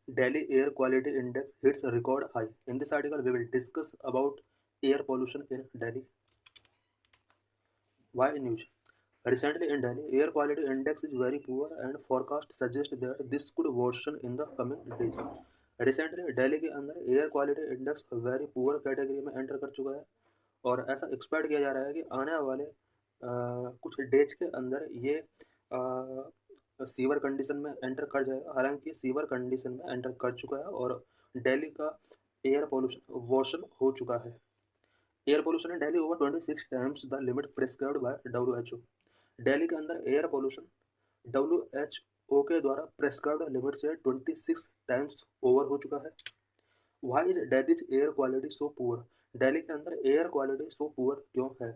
Delhi Air Quality Index hits a record high. In this article, we will discuss about air pollution in Delhi. Why news? Recently in Delhi, air quality index is very poor and forecast suggest that this could worsen in the coming days. Recently Delhi के अंदर air quality index very poor category में enter कर चुका है और ऐसा expect किया जा रहा है कि आने वाले कुछ डेज के अंदर ये सीवर कंडीशन में एंटर कर जाएगा। हालांकि सीवर कंडीशन में एंटर कर चुका है और दिल्ली का एयर पोल्यूशन वर्सन हो चुका है। Air pollution in Delhi over 26 times the limit prescribed bye WHO। Delhi के अंदर एयर पोल्यूशन WHO के द्वारा प्रिस्क्राइब्ड लिमिट से 26 टाइम्स ओवर हो चुका है। Why is Delhi's air quality so poor? Delhi के अंदर एयर क्वालिटी सो पुअर क्यों है?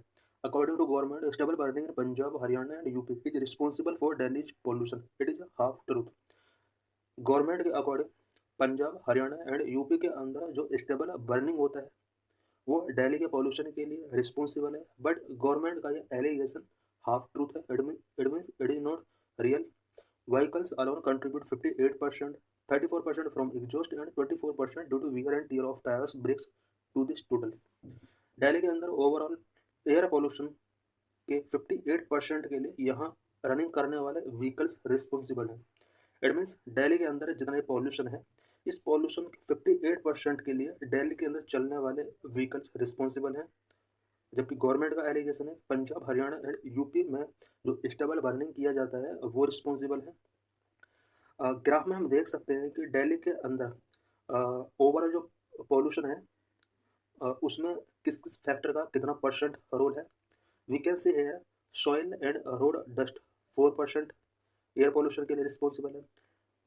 According to government, stubble burning in Punjab, Haryana and UP is responsible for Delhi's pollution. It is half truth. Government के according Punjab, Haryana and UP के अंदर जो स्टेबल बर्निंग होता है वो दिल्ली के पॉल्यूशन के लिए रिस्पॉन्सिबल है, बट गवर्नमेंट का ये एलिगेशन हाफ ट्रूथ है। It is not real. Vehicles alone contribute 58%, 34% from exhaust and 24% due to wear and tear of tyres brakes to this total. Delhi के अंदर ओवरऑल एयर पॉल्यूशन के 58% के लिए यहाँ रनिंग करने वाले व्हीकल्स रिस्पॉन्सिबल हैं। इट मीन्स दिल्ली के अंदर जितना पॉल्यूशन है, इस पॉल्यूशन के 58% के लिए दिल्ली के अंदर चलने वाले व्हीकल्स रिस्पॉन्सिबल हैं, जबकि गवर्नमेंट का एलिगेशन है पंजाब, हरियाणा एंड यूपी में जो स्टेबल बर्निंग किया जाता है वो रिस्पॉन्सिबल है। ग्राफ में हम देख सकते हैं कि दिल्ली के अंदर ओवरऑल जो पॉल्यूशन है उसमें किस किस फैक्टर का कितना परसेंट रोल है। We can see here soil and road dust 4% air pollution के लिए रिस्पॉन्सिबल है।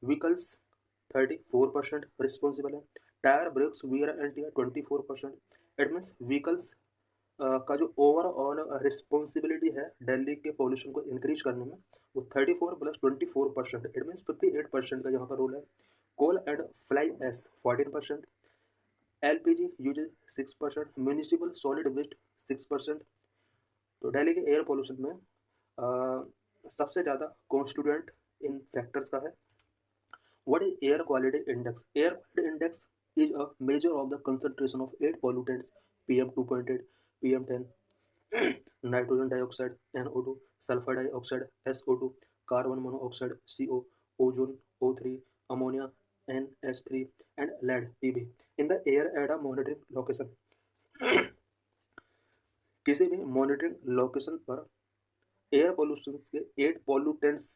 व्हीकल्स 34% रिस्पॉन्सिबल है। Tyre, brakes, wear and tear 24%। It means vehicles का जो ओवरऑल रिस्पॉन्सिबिलिटी है दिल्ली के पॉल्यूशन को इंक्रीज करने में वो 34 प्लस 24%। इट मीन्स 58% का यहाँ पर रोल है। Coal and fly ash 14%, LPG usages 6%, municipal solid waste 6%। तो दिल्ली के एयर पॉल्यूशन में सबसे ज़्यादा कॉन्स्टिट्यूएंट इन फैक्टर्स का है। What is air quality index? Air quality index is a measure of the concentration of air pollutants PM2.8, PM10, nitrogen dioxide NO2, sulfur dioxide SO2, carbon monoxide CO, ozone O3, ammonia NH3 and lead PB in the air at a monitoring location। किसी भी monitoring location पर air pollution के 8 pollutants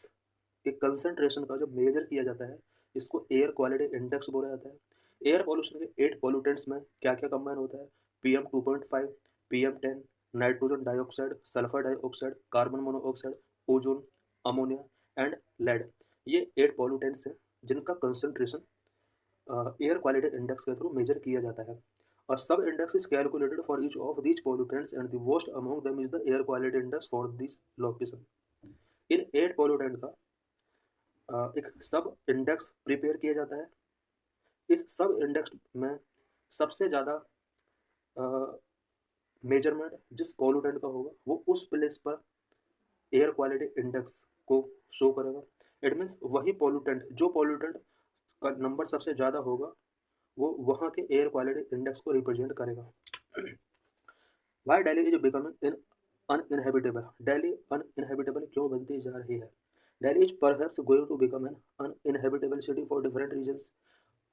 के concentration का जो major किया जाता है इसको एयर क्वालिटी इंडेक्स बोला जाता है। एयर पॉल्यूशन के 8 पॉल्यूटेंट्स में क्या क्या कंबाइन होता है? PM2.5, PM10, nitrogen dioxide, sulphur dioxide, carbon monoxide, ozone, ammonia and lead. ये 8 पॉल्यूटेंट्स हैं जिनका कंसंट्रेशन एयर क्वालिटी इंडेक्स के थ्रू मेजर किया जाता है। A sub-index is calculated for each of these pollutants and the worst among them is the air quality index for this location। In 8 pollutant का एक सब index prepare किया जाता है। इस सब इंडेक्स में सबसे ज़्यादा मेजरमेंट जिस पॉल्यूटेंट का होगा वो उस प्लेस पर एयर क्वालिटी इंडेक्स को शो करेगा। इट मीन्स वही पॉल्यूटेंट, जो पॉल्यूटेंट का नंबर सबसे ज़्यादा होगा वो वहाँ के एयर क्वालिटी इंडेक्स को रिप्रेजेंट करेगा। Why Delhi is becoming in uninhabitable? Delhi uninhabitable क्यों बनती जा रही है? Delhi is perhaps going to become an uninhabitable city for different reasons.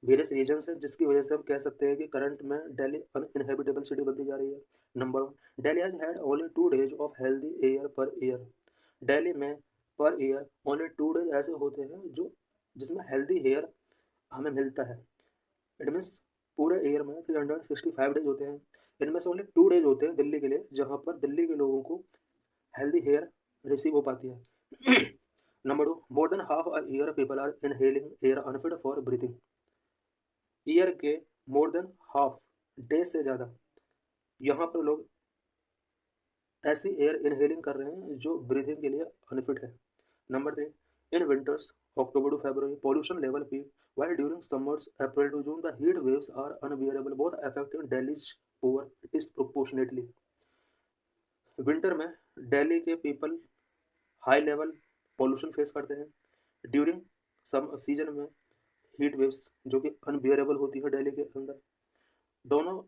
Various reasons हैं जिसकी वजह से हम कह सकते हैं कि करंट में दिल्ली अनइनहेबिटेबल सिटी बनती जा रही है। Number 1, Delhi has had only 2 days of healthy air per year. Delhi में पर ईयर ओनली 2 डेज ऐसे होते हैं जो जिसमें हेल्दी एयर हमें मिलता है। इट मीन्स पूरे ईयर में 365 डेज होते हैं, इनमें से ओनली 2 डेज होते हैं दिल्ली के लिए जहाँ पर दिल्ली के लोगों को हेल्दी एयर रिसीव हो पाती है। Number 2, more than half a year people are inhaling air unfit for breathing. Year के मोर देन हाफ डेज से ज़्यादा यहाँ पर लोग ऐसी एयर इनहेलिंग कर रहे हैं जो ब्रीथिंग के लिए अनफिट है। Number 3, in winters October to February pollution level peak, while during summers April to June the heat waves are unbearable, both affecting Delhi's poor disproportionately। Winter में दिल्ली के people high level pollution face करते हैं। During some season में heat waves जो कि unbearable होती है दिल्ली के अंदर। दोनों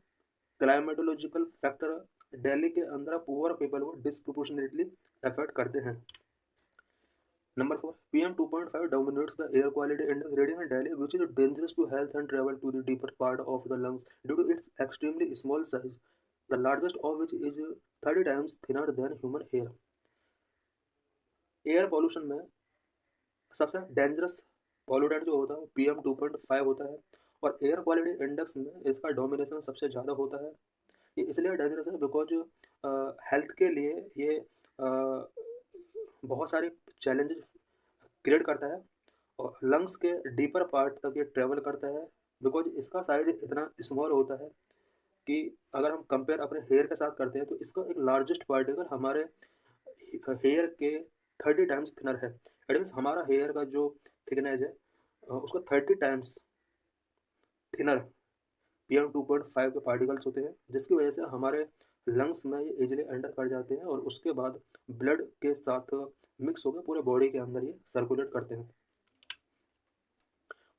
क्लाइमेटोलॉजिकल फैक्टर दिल्ली के अंदर पुअर पीपल को डिस्प्रोपोर्शनेटली अफेक्ट करते हैं। Number 4, PM 2.5 dominates the air quality index reading in Delhi, which is dangerous to health and travel to the deeper part of the lungs due to its extremely small size, the largest of which is 30 times thinner than human hair. Air pollution में सबसे dangerous pollutant जो होता है वो PM 2.5 होता है, और air quality index में इसका डोमिनेशन सबसे ज़्यादा होता है। ये इसलिए डेंजरस है बिकॉज हेल्थ के लिए ये बहुत सारे चैलेंजेस क्रिएट करता है और लंग्स के डीपर पार्ट तक ये ट्रेवल करता है, बिकॉज इसका साइज इतना स्मॉल होता है कि अगर हम कंपेयर अपने हेयर के साथ करते हैं तो इसका एक लार्जेस्ट पार्टिकल हमारे हेयर के 30 टाइम्स थिनर है। इट मीन्स हमारा हेयर का जो थिकनेस है उसका 30 टाइम्स थिनर PM 2.5 के पार्टिकल्स होते हैं, जिसकी वजह से हमारे लंग्स में ये इजीली एंटर कर जाते हैं और उसके बाद ब्लड के साथ मिक्स होकर पूरे बॉडी के अंदर ये सर्कुलेट करते हैं।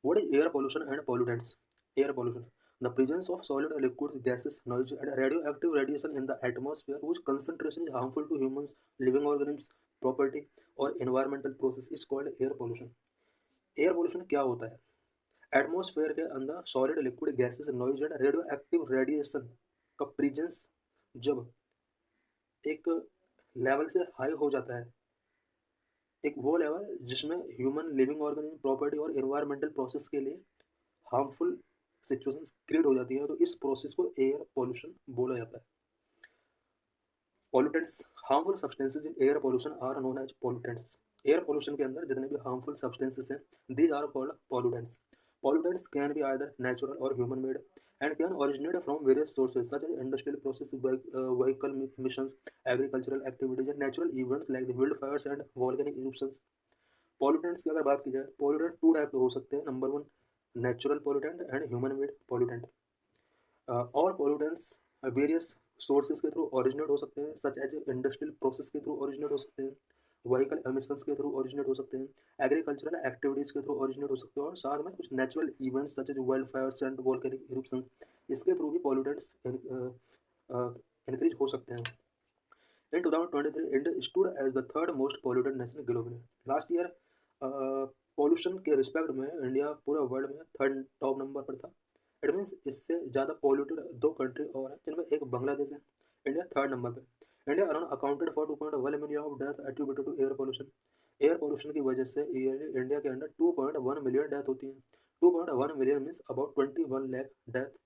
What is air pollution and pollutants? Air pollution: the presence of solid liquids, gases, noise, and radioactive radiation in the atmosphere whose concentration is harmful to humans, living organisms, property, or environmental process is called air pollution. Air pollution क्या होता है? Atmosphere के अंदर solid liquid gases noise and radio active radiation का presence जब एक level से high हो जाता है, एक वो लेवल जिसमें ह्यूमन लिविंग ऑर्गेनिज्म प्रॉपर्टी और एनवायरमेंटल प्रोसेस के लिए हार्मफुल सिचुएशंस क्रिएट हो जाती है, तो इस प्रोसेस को एयर पोल्यूशन बोला जाता है। Pollutants: harmful substances in air pollution are known as pollutants. Air pollution के अंदर जितने भी हार्मफुल सब्सटेंसेस हैं these are called pollutants. Pollutants can be either natural और human made and can originate from various sources such as industrial process, vehicle emissions, agricultural activities, and natural events like the wildfires and volcanic eruptions. Pollutants की अगर बात की जाए, pollutant to type के हो सकते हैं। Number 1, natural pollutant and human made pollutant. और पॉल्यूटेंट्स वेरियस सोर्सेज के थ्रू ओरिजिनेट हो सकते हैं, सच एज इंडस्ट्रियल प्रोसेस के थ्रू ओरिजिनेट हो सकते हैं, व्हीकल एमिशंस के थ्रू ओरिजिनेट हो सकते हैं, एग्रीकल्चरल एक्टिविटीज़ के थ्रू ओरिजिनेट हो सकते हैं, और साथ में कुछ natural events such as wild fires and volcanic eruptions, इसके थ्रू भी पॉल्यूटेंट्स इंक्रीज हो सकते हैं। In 2023, India stood as the third most polluted nation globally. Last year pollution के रिस्पेक्ट में इंडिया पूरे वर्ल्ड में थर्ड टॉप नंबर पर था। इट मीन्स इससे ज़्यादा पॉल्यूटेड 2 कंट्री और हैं, जिनमें एक बांग्लादेश है। इंडिया थर्ड नंबर पे। India around accounted for 2.1 million of death attributed to air pollution. Air pollution की वजह से ईयरली इंडिया के अंदर 2.1 मिलियन डेथ होती हैं। 2.1 million means about 21 lakh death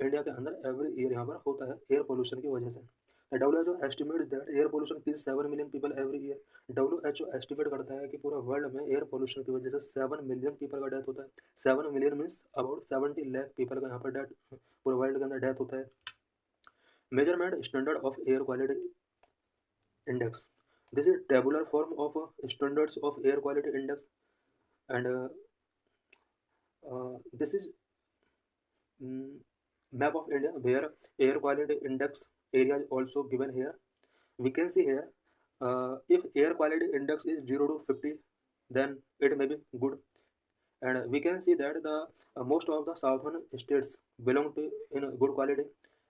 India के अंदर एवरी ईयर यहाँ पर होता है एयर पोल्यूशन की वजह से। WHO estimates that air pollution kills 7 million people every year. WHO estimate करता है कि पूरे वर्ल्ड में एयर पोल्यूशन की वजह से 7 मिलियन पीपल का डेथ होता है। 7 million means about 70 lakh people का यहाँ पर डेथ पूरे वर्ल्ड के अंदर डेथ होता है। Measurement standard of air quality index: this is tabular form of standards of air quality index and this is map of India where air quality index area is also given here. We can see here if air quality index is 0 to 50, then it may be good, and we can see that the most of the southern states belong to in good quality.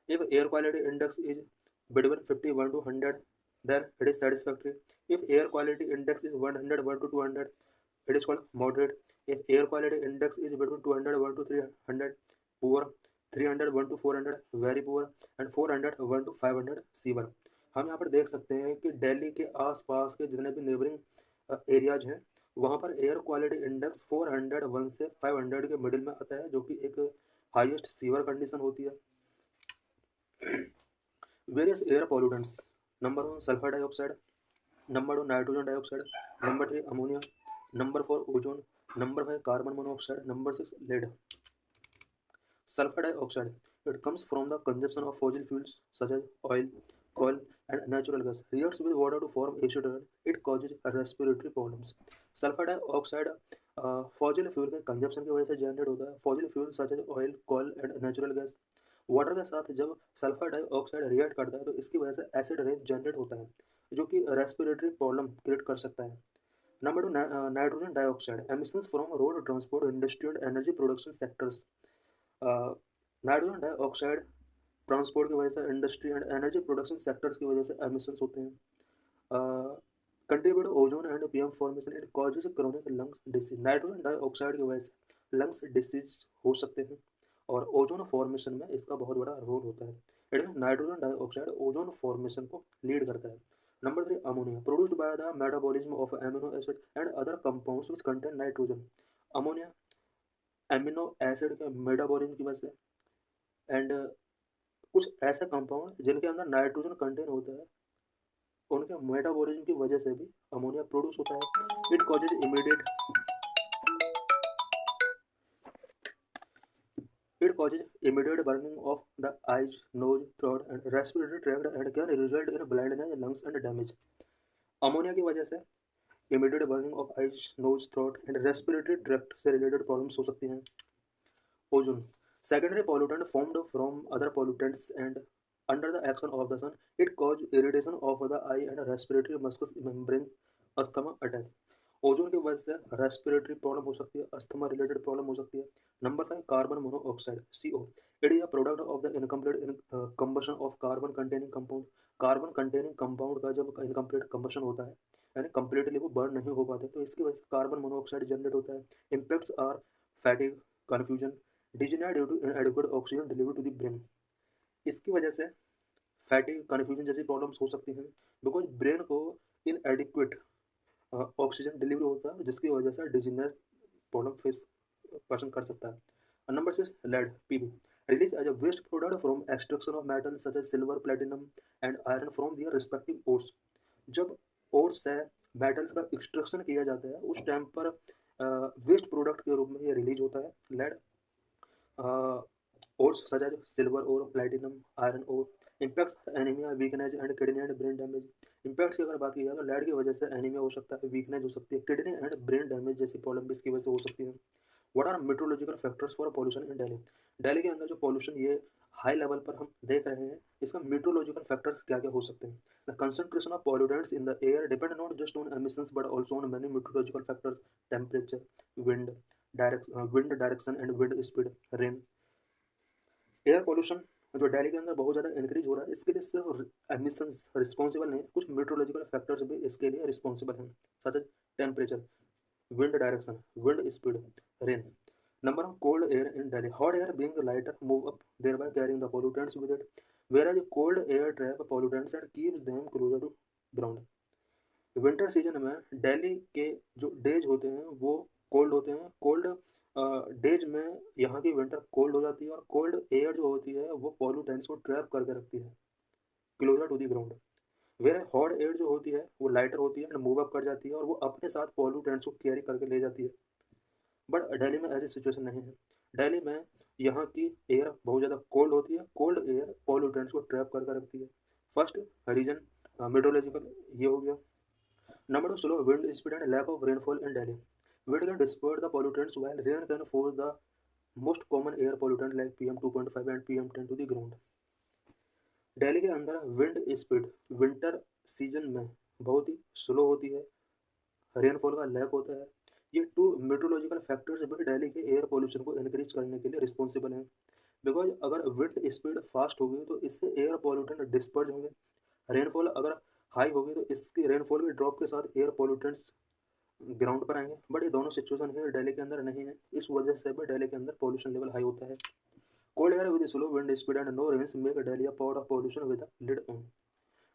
If air quality index is between 51 to 100, then it is satisfactory. If air quality index is 101 to 200, it is called moderate. If air quality index is between 201 to 300, poor. 301 to 400 very poor and 401 to 500 sewer. हम यहाँ पर देख सकते हैं कि दिल्ली के आसपास के जितने भी नेबरिंग एरियाज हैं वहाँ पर एयर क्वालिटी इंडेक्स 401 से 500 के मिडिल में आता है, जो कि एक हाईएस्ट सीवर कंडीशन होती है। Various air pollutants: number 1 sulphur dioxide, number 2 nitrogen dioxide, number 3 ammonia, number 4 ozone, number 5 carbon monoxide, number 6 lead. Sulfur dioxide, it comes from the consumption of fossil fuels such as oil, coal, and natural gas. Reacts with water to form acetone. It causes respiratory problems. Sulfur dioxide fossil fuel के consumption की वजह से generate होता है। Fossil fuel such as oil, coal and natural gas. Water के साथ जब sulphur dioxide react करता है तो इसकी वजह से एसिड रेन जनरेट होता है, जो कि रेस्पिरेटरी प्रॉब्लम क्रिएट कर सकता है। Number 2, nitrogen dioxide emissions from road transport industry and energy production sectors. Nitrogen dioxide transport की वजह से, industry and energy production sectors की वजह से एमिशंस होते हैं। Contribute ozone and PM formation, it causes chronic lungs disease. Nitrogen dioxide की वजह से लंग्स डिसीज हो सकते हैं और ओजोन फॉर्मेशन में इसका बहुत बड़ा रोल होता है। It mean nitrogen dioxide ozone formation को लीड करता है। Number 3, ammonia produced by the metabolism of amino acid and other compounds which contain nitrogen. Ammonia amino acid के मेटाबॉलिज्म की वजह से एंड कुछ ऐसे कंपाउंड जिनके अंदर नाइट्रोजन कंटेन होता है, उनके मेटाबॉलिज्म की वजह से भी अमोनिया प्रोड्यूस होता है। It causes immediate burning of the eyes, nose, throat and respiratory tract and can result in blindness, lungs and damage. Ammonia की वजह से immediate burning of eyes, nose, throat and respiratory tract से related problems हो सकती हैं। Ozone, secondary pollutant formed from other pollutants and under the action of the sun, it cause irritation of the eye and respiratory mucous membranes, asthma attack. Ozone की वजह से respiratory problem हो सकती है, asthma related problem हो सकती है। Number 5, carbon monoxide CO, it is a product of the incomplete combustion of carbon containing compound. Carbon containing compound का जब इनकम्प्लीट कंबशन होता है, यानी कंप्लीटली वो बर्न नहीं हो पाते, तो इसकी वजह से कार्बन मोनोऑक्साइड जनरेट होता है। Impacts are fatigue, confusion, dizziness due to inadequate oxygen delivery to the brain. इसकी वजह से फैटिग, कन्फ्यूजन जैसी प्रॉब्लम्स हो सकती हैं, बिकॉज ब्रेन को इनएडिक्वेट ऑक्सीजन डिलीवरी होता है, जिसकी वजह से डिजीनियस प्रॉब्लम फेस पर्सन कर सकता है। Number 6, lead PB, release as a waste product from extraction of metal such as silver, platinum and iron from their respective ores. जब ओर्स से मेटल्स का एक्सट्रैक्शन किया जाता है, उस टाइम पर वेस्ट प्रोडक्ट के रूप में ये रिलीज होता है lead. ores such as silver ore, platinum, iron ore, impacts anemia, weakness and kidney and brain damage। Impacts की अगर बात की जाए तो लेड की वजह से एनीमिया हो सकता है, वीकनेस हो सकती है, किडनी एंड ब्रेन डैमेज जैसी प्रॉब्लम भी इसकी वजह से हो सकती है। What are metrological factors for pollution in Delhi. Delhi के अंदर जो पॉल्यूशन ये हाई लेवल पर हम देख रहे हैं, इसका मेट्रोलॉजिकल फैक्टर्स क्या क्या हो सकते हैं। The concentration of pollutants in the air depend not just on emissions but also on many metrological factors, temperature, wind direction and wind speed, rain. Air pollution जो दिल्ली के अंदर बहुत ज़्यादा इंक्रीज हो रहा है, इसके लिए सिर्फ एमिशंस रिस्पॉन्सिबल नहीं, कुछ मेट्रोलॉजिकल फैक्टर्स भी इसके लिए रिस्पॉन्सिबल हैं, such as temperature, wind direction, wind speed, rain. Number of cold air in Delhi. Hot air being lighter move up, thereby carrying the pollutants with it, whereas cold air trap pollutants and keeps them closer to ground. Winter season में दिल्ली के जो days होते हैं वो cold होते हैं। Cold days में यहाँ की विंटर कोल्ड हो जाती है और कोल्ड एयर जो होती है वो पॉल्यूटेंट्स को ट्रैप करके रखती है closer to the ground. Where hot air जो होती है वो लाइटर होती है एंड मूव अप कर जाती है और वो अपने साथ पॉल्यूटेंट्स को कैरी करके ले जाती है। बट दिल्ली में ऐसी सिचुएशन नहीं है। दिल्ली में यहाँ की एयर बहुत ज़्यादा कोल्ड होती है, कोल्ड एयर पॉल्यूटेंट्स को ट्रैप करके रखती है। फर्स्ट रीजन मेट्रोलॉजिकल ये हो गया। Number 2, slow wind speed and lack of rainfall in Delhi. Wind can disperse the pollutants while rain can force the most common air pollutant like PM2.5 and PM10 to the ground. Delhi के अंदर wind speed winter season में बहुत ही slow होती है, rainfall का lack होता है। ये टू मेट्रोलॉजिकल फैक्टर्स भी दिल्ली के एयर पोल्यूशन को इंक्रीज करने के लिए रिस्पॉन्सिबल हैं। बिकॉज अगर विंड स्पीड फास्ट होगी तो इससे एयर पोल्यूटेंट डिस्पर्ज होंगे, रेनफॉल अगर हाई होगी तो इसकी रेनफॉल के ड्रॉप के साथ एयर पोल्यूटेंट्स ग्राउंड पर आएंगे। बट ये दोनों सिचुएशन है दिल्ली के अंदर नहीं है, इस वजह से भी दिल्ली के अंदर पोल्यूशन लेवल हाई होता है। Cold air with slow wind speed and no rains make Delhi a pot of pollution with lid on.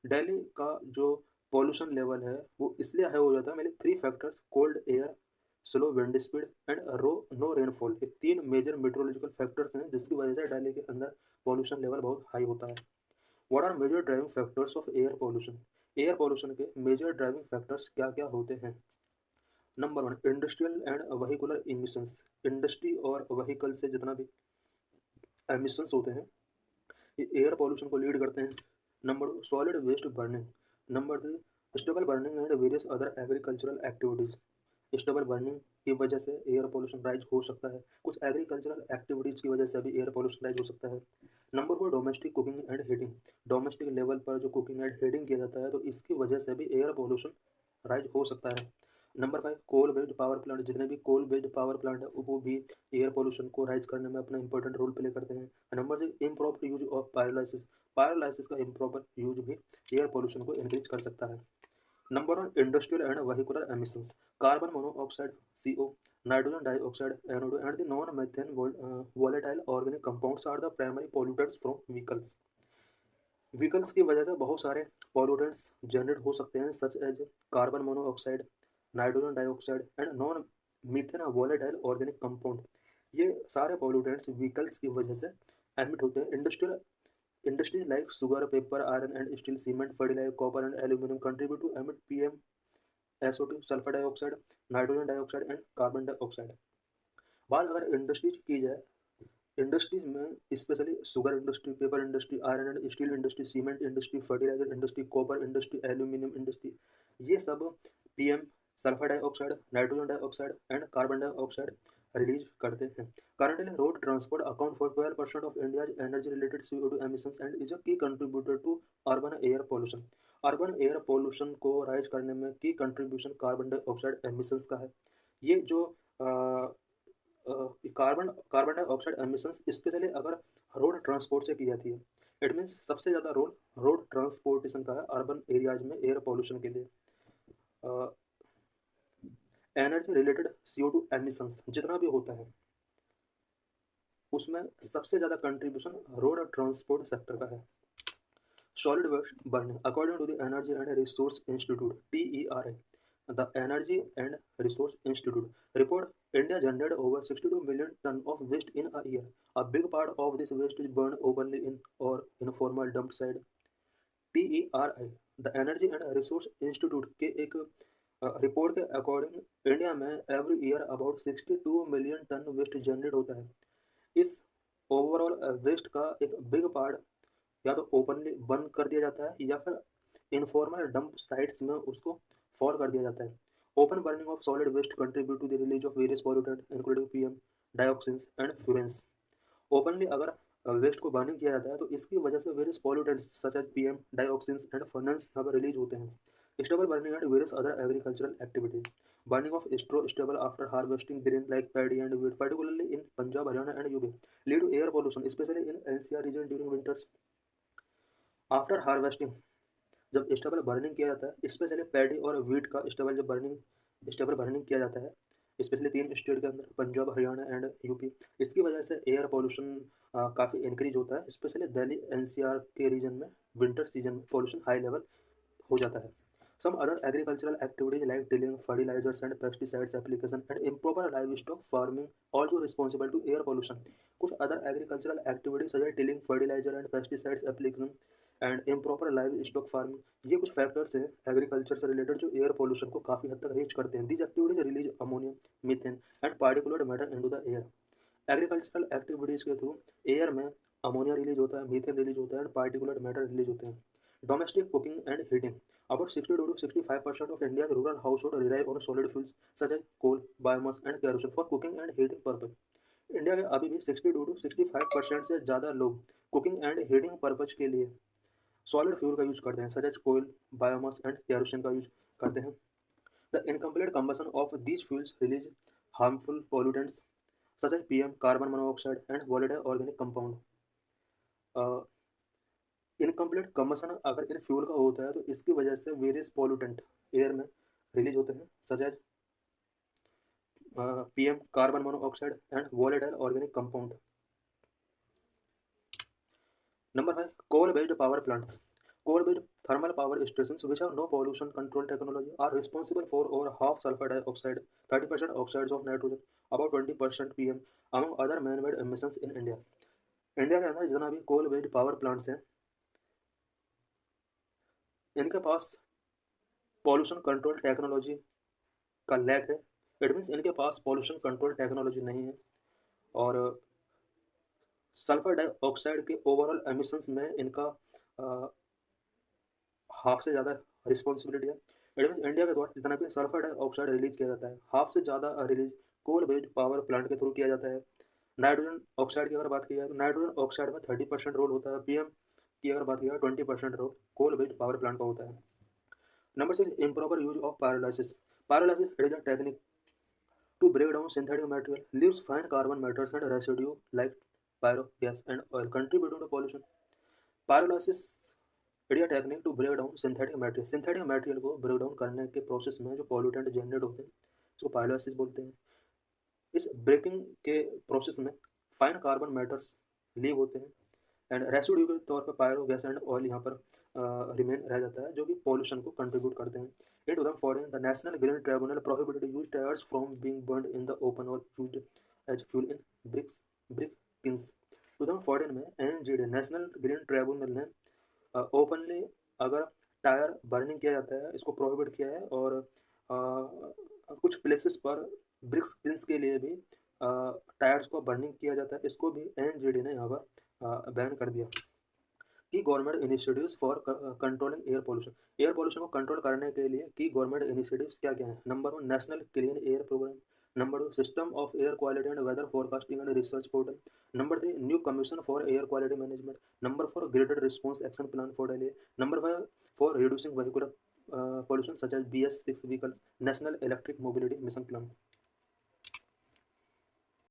Delhi का जो पॉल्यूशन लेवल है वो इसलिए हाई हो जाता है, मेरे 3 factors, cold air, slow wind speed and no rainfall, ये 3 मेजर मेट्रोलॉजिकल फैक्टर्स हैं जिसकी वजह से दिल्ली के अंदर पॉल्यूशन लेवल बहुत हाई होता है। What are major driving factors of air pollution. Air pollution के मेजर ड्राइविंग फैक्टर्स क्या क्या होते हैं। Number 1, industrial and vehicular emissions. Industry और वहीकल से जितना भी एमिशंस होते हैं ये एयर पॉल्यूशन को लीड करते हैं। Number 2, solid waste burning. Number 3, stubble burning and various other agricultural activities. Stubble burning की वजह से एयर पॉल्यूशन राइज हो सकता है, कुछ एग्रीकल्चरल एक्टिविटीज़ की वजह से भी एयर पॉल्यूशन राइज हो सकता है। Number 4, domestic cooking and heating. Domestic level पर जो कुकिंग एंड हीटिंग किया जाता है तो इसकी वजह से भी एयर पॉल्यूशन राइज हो सकता है। Number 5 coal based power plant, जितने भी कोल बेस्ड पावर प्लांट है वो भी एयर पोल्यूशन को राइज करने में अपना इंपॉर्टेंट रोल प्ले करते हैं। Number 6 improper use of pyrolysis, pyrolysis का इम्प्रॉपर यूज भी एयर पोल्यूशन को इंक्रीज कर सकता है। Number 1 industrial and vehicular emissions, carbon monoxide CO, nitrogen dioxide NO2 and the non methane volatile organic compounds are the primary pollutants from vehicles. Vehicles की वजह से बहुत सारे पॉल्यूटेंट्स जनरेट हो सकते हैं such as carbon monoxide, nitrogen dioxide and non methane volatile organic compound. ये सारे पॉल्यूटेंट्स व्हीकल्स की वजह से एमिट होते हैं। Industries like sugar, paper, iron and steel, cement, fertiliser, copper and aluminium contribute to emit PM, SO2, sulphur dioxide, nitrogen dioxide and carbon dioxide. बात अगर industries की जाए, इंडस्ट्रीज में specially sugar industry, paper industry, iron and steel industry, cement industry, fertiliser industry, copper industry, aluminium industry, ये सब PM, sulphur dioxide, nitrogen dioxide and carbon dioxide release करते हैं। Currently, road transport account for 12% of India's energy-related CO2 emissions and is a key contributor to urban air pollution. Urban air pollution को rise करने में की contribution carbon dioxide emissions का है। ये जो carbon carbon dioxide emissions specially अगर road transport से की जाती है, इट मीन्स सबसे ज़्यादा रोल रोड ट्रांसपोर्टेशन का है अर्बन एरियाज में एयर पोल्यूशन के लिए। एनर्जी रिलेटेड CO2 एमिशंस जितना भी होता है उसमें सबसे ज़्यादा कंट्रीब्यूशन रोड ट्रांसपोर्ट सेक्टर का है। Solid waste burning, according to the energy and resource institute TERI, the Energy and Resource Institute report, India generated over 62 million ton of waste in a year. A big part of this waste is burned openly in or informal dump site. TERI, the Energy and Resource Institute के एक report के according India में every year about 62 million ton waste generate होता है। इस overall waste का एक big part या तो ओपनली बर्न कर दिया जाता है या फिर इनफॉर्मल डंप साइट्स में उसको फॉल कर दिया जाता है। Open burning of solid waste contribute to the release of various pollutant including PM, dioxins and furans. Openly अगर वेस्ट को बर्निंग किया जाता है तो इसकी वजह से various pollutants such as PM, dioxins and furans यहाँ पर रिलीज होते हैं। Stubble burning and various other agricultural activities, burning of straw stubble after harvesting grain like paddy and wheat, particularly in Punjab, Haryana and UP, lead to air pollution, especially in NCR region during winters. After harvesting जब stable burning किया जाता है, specially paddy और wheat का stable burning किया जाता है, specially 3 state के अंदर पंजाब, हरियाणा एंड यूपी, इसकी वजह से एयर पोल्यूशन काफ़ी इंक्रीज होता है। स्पेशली दिल्ली NCR के रीजन में विंटर सीजन में पोल्यूशन हाई लेवल हो जाता है। Some other agricultural activities like tilling, fertilizers and pesticides application and improper livestock farming also responsible to air pollution. कुछ other agricultural activities such as tilling, fertilizer and pesticides application and improper livestock farming, ये कुछ factors हैं agriculture से related जो air pollution को काफ़ी हद तक रीच करते हैं। These activities release ammonia, methane and particulate matter into the air. Agricultural activities के थ्रू एयर में अमोनिया रिलीज होता है, मीथेन रिलीज होता है एंड पार्टिकुलर मैटर रिलीज होते हैं। Domestic cooking and heating, about 62 to 65% of India's rural household rely on solid fuels such as coal, biomass and kerosene for cooking and heating purpose. India के अभी भी 62 to 65% से ज़्यादा लोग cooking and heating purpose के लिए solid fuel का use करते हैं सच एज कोयल, बायोमास एंड केरोसिन का यूज करते हैं। The incomplete combustion of these fuels release harmful pollutants such as PM, carbon monoxide and volatile organic compound. Incomplete combustion अगर इन फ्यूल का होता है तो इसकी वजह से वेरियस पॉल्यूटेंट एयर में रिलीज होते हैं such as PM, carbon monoxide and volatile organic compound. Number 5 coal based power plants, coal based thermal power stations which have no pollution control technology are responsible for over half sulfur dioxide, 30% oxides of nitrogen, about 20% PM among other man-made emissions in India. India के अंदर जितना भी कोल based power plants हैं इनके पास pollution control technology का lack है। It means इनके पास pollution control technology नहीं है और सल्फर डाइऑक्साइड के ओवरऑल एमिशंस में इनका हाफ से ज़्यादा रिस्पॉन्सिबिलिटी है। इट मीन्स इंडिया के द्वारा जितना भी सल्फर डाइऑक्साइड रिलीज किया जाता है हाफ से ज़्यादा release coal based power plant के थ्रू किया जाता है। नाइट्रोजन ऑक्साइड की अगर बात की जाए तो नाइट्रोजन ऑक्साइड में 30% रोल होता है, PM की अगर बात की जाए 20% role coal based power plant का होता है। Number 6 improper use of pyrolysis, Pyrolysis is a technique to break down synthetic material, leaves fine carbon matters and residue like pyro, gas, and oil contributing to pollution. Pyrolysis बढ़िया technique to break down synthetic material को break down करने के process में जो pollutant generate होते हैं उसको pyrolysis बोलते हैं। इस ब्रेकिंग के प्रोसेस में फाइन कार्बन मैटर्स लीव होते हैं एंड रेसिड्यू के तौर पर पायरो गैस एंड ऑयल यहाँ पर रिमेन रह जाता है जो कि पॉल्यूशन को कंट्रीब्यूट करते हैं। In 2014 the national green tribunal prohibited use tyres from being burned in the open और used as fuel in brick kilns. 2014 में एनजीटी नेशनल ग्रीन ट्रिब्यूनल ने ओपनली अगर टायर बर्निंग किया जाता है इसको प्रोहिबिट किया है और कुछ प्लेसेस पर ब्रिक्स किल्स के लिए भी टायर्स को बर्निंग किया जाता है, इसको भी एनजीटी ने यहाँ पर बैन कर दिया। की government initiatives for controlling air pollution को कंट्रोल करने के लिए की गवर्नमेंट इनिशिएटिव्स क्या क्या हैं। Number 1 national clean air programme. Number 2 system of air quality and weather forecasting and research portal. Number 3 new commission for air quality management. Number 4 graded response action plan for Delhi. Number 5 for reducing vehicular pollution such as BS6 vehicles, National Electric Mobility Mission Plan।